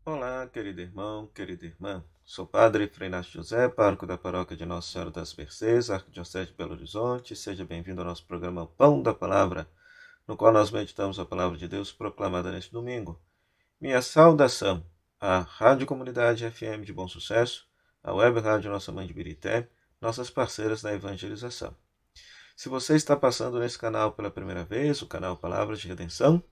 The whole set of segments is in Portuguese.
Olá, querido irmão, querida irmã. Sou Padre Frei Inácio José, pároco da paróquia de Nossa Senhora das Mercês, Arquidiocese de Belo Horizonte. Seja bem-vindo ao nosso programa Pão da Palavra, no qual nós meditamos a Palavra de Deus proclamada neste domingo. Minha saudação à Rádio Comunidade FM de Bom Sucesso, à Web Rádio Nossa Mãe de Birité, nossas parceiras na evangelização. Se você está passando nesse canal pela primeira vez, o canal Palavras de Redenção,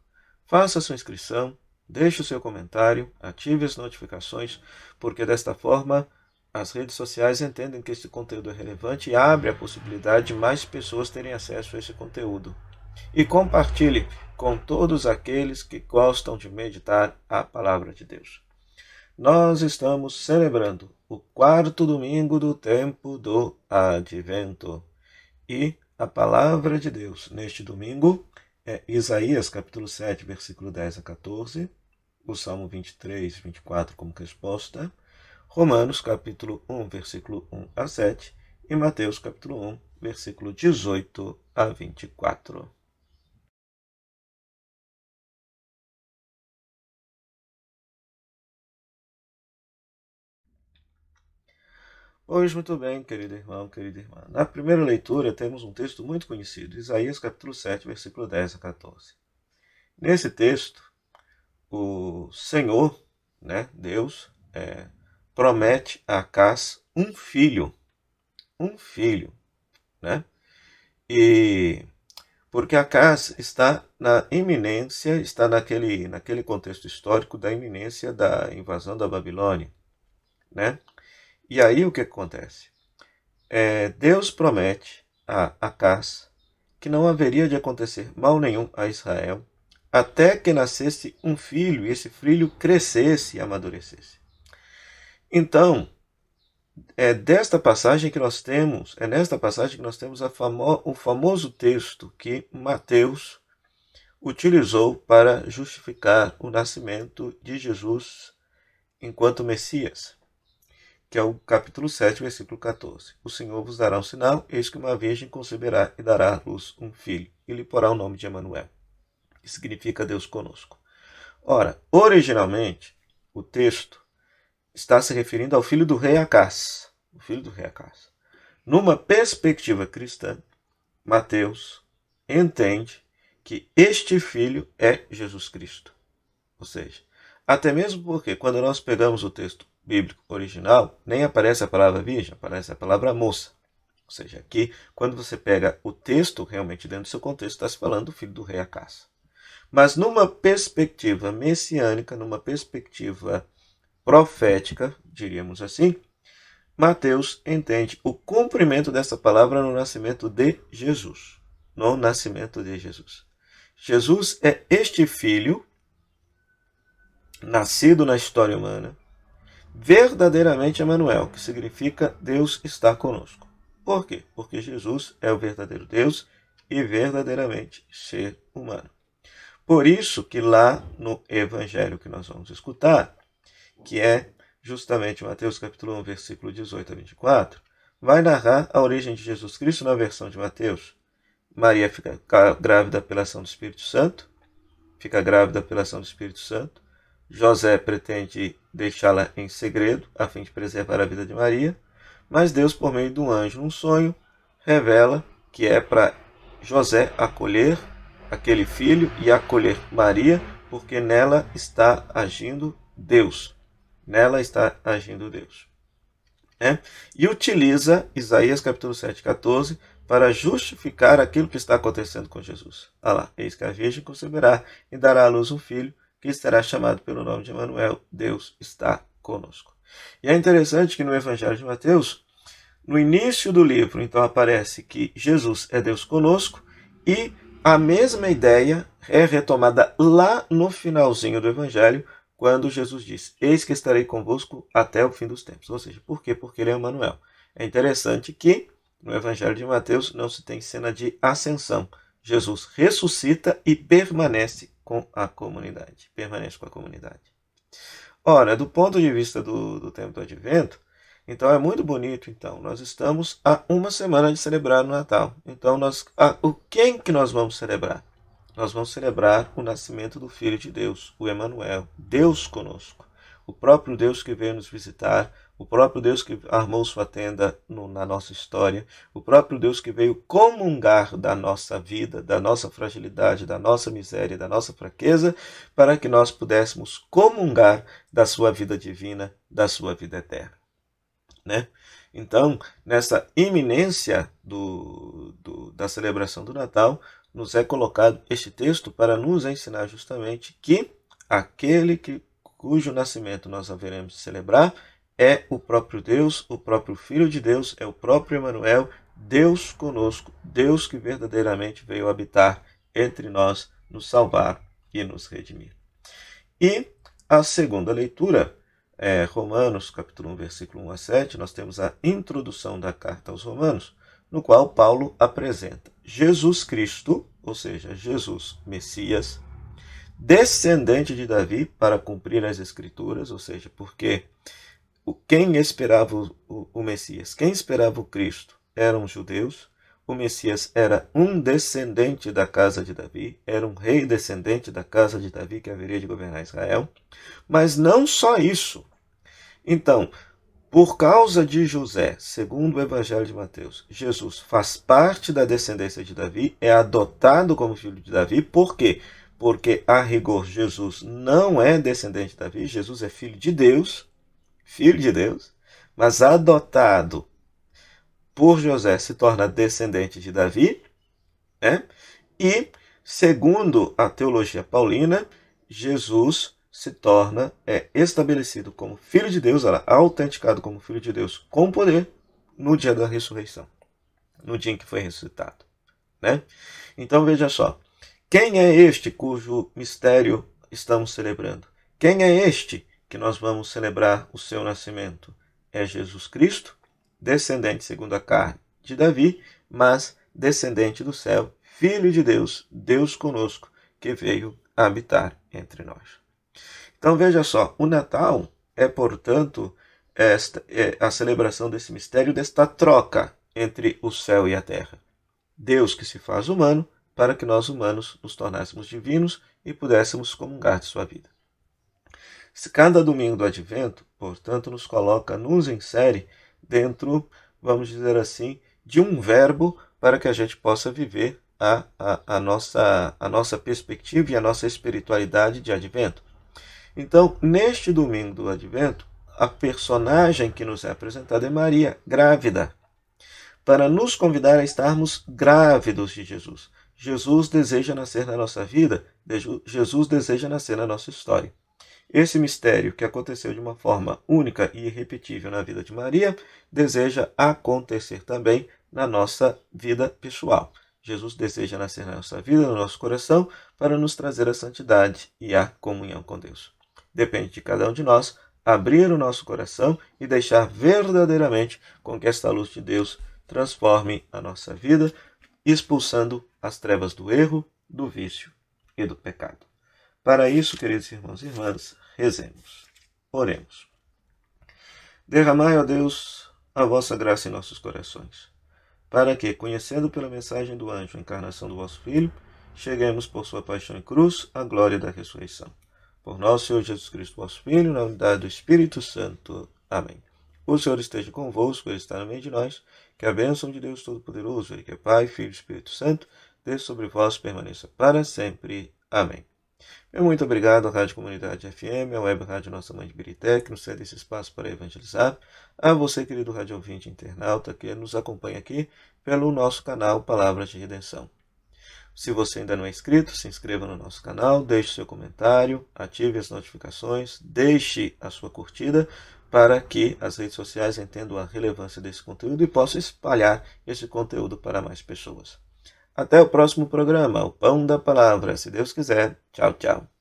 faça sua inscrição, deixe o seu comentário, ative as notificações, porque desta forma as redes sociais entendem que esse conteúdo é relevante e abre a possibilidade de mais pessoas terem acesso a esse conteúdo. E compartilhe com todos aqueles que gostam de meditar a Palavra de Deus. Nós estamos celebrando o quarto domingo do tempo do Advento. E a palavra de Deus neste domingo é Isaías capítulo 7, versículo 10 a 14, o Salmo 23, 24 como resposta, Romanos capítulo 1, versículo 1 a 7 e Mateus capítulo 1, versículo 18 a 24. Pois muito bem, querido irmão, querida irmã. Na primeira leitura temos um texto muito conhecido, Isaías capítulo 7, versículo 10 a 14. Nesse texto, o Senhor, Deus, promete a Acás um filho, né? E porque Acás está na iminência, está naquele contexto histórico da iminência da invasão da Babilônia, né? E aí o que acontece? Deus promete a Acás que não haveria de acontecer mal nenhum a Israel até que nascesse um filho e esse filho crescesse e amadurecesse. Então, nesta passagem que nós temos o famoso texto que Mateus utilizou para justificar o nascimento de Jesus enquanto Messias, que é o capítulo 7, versículo 14. O Senhor vos dará um sinal, eis que uma virgem conceberá e dará à luz um filho, e lhe porá o nome de Emanuel, que significa Deus conosco. Ora, originalmente, o texto está se referindo ao filho do rei Acás. O filho do rei Acás. Numa perspectiva cristã, Mateus entende que este filho é Jesus Cristo. Ou seja, até mesmo porque quando nós pegamos o texto bíblico original, nem aparece a palavra virgem, aparece a palavra moça. Ou seja, aqui, quando você pega o texto realmente dentro do seu contexto, está se falando do filho do rei Acás. Mas numa perspectiva messiânica, numa perspectiva profética, diríamos assim, Mateus entende o cumprimento dessa palavra no nascimento de Jesus. No nascimento de Jesus. Jesus é este filho, nascido na história humana, verdadeiramente Emanuel, que significa Deus está conosco. Por quê? Porque Jesus é o verdadeiro Deus e verdadeiramente ser humano. Por isso que lá no evangelho que nós vamos escutar, que é justamente Mateus capítulo 1, versículo 18 a 24, vai narrar a origem de Jesus Cristo na versão de Mateus. Maria fica grávida pela ação do Espírito Santo, José pretende deixá-la em segredo, a fim de preservar a vida de Maria, mas Deus, por meio de um anjo, num sonho, revela que é para José acolher aquele filho e acolher Maria, porque nela está agindo Deus. Nela está agindo Deus. E utiliza Isaías capítulo 7, 14 para justificar aquilo que está acontecendo com Jesus. Eis que a virgem conceberá e dará à luz um filho, que será chamado pelo nome de Emanuel, Deus está conosco. E é interessante que no Evangelho de Mateus, no início do livro, então aparece que Jesus é Deus conosco e a mesma ideia é retomada lá no finalzinho do Evangelho, quando Jesus diz, eis que estarei convosco até o fim dos tempos. Ou seja, por quê? Porque ele é Emanuel. É interessante que no Evangelho de Mateus não se tem cena de ascensão. Jesus ressuscita e permanece com a comunidade. Ora, do ponto de vista do tempo do Advento, então é muito bonito. Então, nós estamos a uma semana de celebrar o Natal. Então, quem que nós vamos celebrar? Nós vamos celebrar o nascimento do Filho de Deus, o Emanuel, Deus conosco. o próprio Deus que veio nos visitar, o próprio Deus que armou sua tenda na nossa história, o próprio Deus que veio comungar da nossa vida, da nossa fragilidade, da nossa miséria, da nossa fraqueza, para que nós pudéssemos comungar da sua vida divina, da sua vida eterna. Né? Então, nessa iminência da celebração do Natal, nos é colocado este texto para nos ensinar justamente que aquele cujo nascimento nós haveremos de celebrar é o próprio Deus, o próprio Filho de Deus, é o próprio Emanuel, Deus conosco, Deus que verdadeiramente veio habitar entre nós, nos salvar e nos redimir. E a segunda leitura, Romanos, capítulo 1, versículo 1 a 7, nós temos a introdução da carta aos Romanos, no qual Paulo apresenta Jesus Cristo, ou seja, Jesus Messias, descendente de Davi para cumprir as Escrituras, ou seja, porque quem esperava o Messias, quem esperava o Cristo eram os judeus, o Messias era um descendente da casa de Davi, era um rei descendente da casa de Davi que haveria de governar Israel, mas não só isso. Então, por causa de José, segundo o Evangelho de Mateus, Jesus faz parte da descendência de Davi, é adotado como filho de Davi. Por quê? Porque, a rigor, Jesus não é descendente de Davi, Jesus é filho de Deus, mas adotado por José se torna descendente de Davi, né? E, segundo a teologia paulina, Jesus se torna estabelecido como Filho de Deus, autenticado como Filho de Deus com poder no dia da ressurreição, no dia em que foi ressuscitado. Né? Então veja só, quem é este cujo mistério estamos celebrando? Quem é este que nós vamos celebrar o seu nascimento? É Jesus Cristo, descendente segundo a carne de Davi, mas descendente do céu, Filho de Deus, Deus conosco, que veio habitar entre nós. Então veja só, o Natal é, portanto, a celebração desse mistério, desta troca entre o céu e a terra. Deus que se faz humano, para que nós humanos nos tornássemos divinos e pudéssemos comungar de sua vida. Cada domingo do Advento, portanto, nos insere dentro, vamos dizer assim, de um verbo para que a gente possa viver a nossa perspectiva e a nossa espiritualidade de Advento. Então, neste domingo do Advento, a personagem que nos é apresentada é Maria, grávida, para nos convidar a estarmos grávidos de Jesus. Jesus deseja nascer na nossa vida, Jesus deseja nascer na nossa história. Esse mistério, que aconteceu de uma forma única e irrepetível na vida de Maria, deseja acontecer também na nossa vida pessoal. Jesus deseja nascer na nossa vida, no nosso coração, para nos trazer a santidade e a comunhão com Deus. Depende de cada um de nós abrir o nosso coração e deixar verdadeiramente com que esta luz de Deus transforme a nossa vida, expulsando as trevas do erro, do vício e do pecado. Para isso, queridos irmãos e irmãs, rezemos. Oremos. Derramai, ó Deus, a vossa graça em nossos corações, para que, conhecendo pela mensagem do anjo a encarnação do vosso Filho, cheguemos por sua paixão e cruz à glória da ressurreição. Por nosso Senhor Jesus Cristo, vosso Filho, na unidade do Espírito Santo. Amém. O Senhor esteja convosco, Ele está no meio de nós. Que a bênção de Deus Todo-Poderoso, Ele que é Pai, Filho e Espírito Santo, desça sobre vós e permaneça para sempre. Amém. Muito obrigado à Rádio Comunidade FM, à Web Rádio Nossa Mãe de Birité, que nos cede esse espaço para evangelizar. A você, querido rádio ouvinte internauta, que nos acompanha aqui pelo nosso canal Palavras de Redenção. Se você ainda não é inscrito, se inscreva no nosso canal, deixe seu comentário, ative as notificações, deixe a sua curtida para que as redes sociais entendam a relevância desse conteúdo e possam espalhar esse conteúdo para mais pessoas. Até o próximo programa, o Pão da Palavra, se Deus quiser. Tchau, tchau.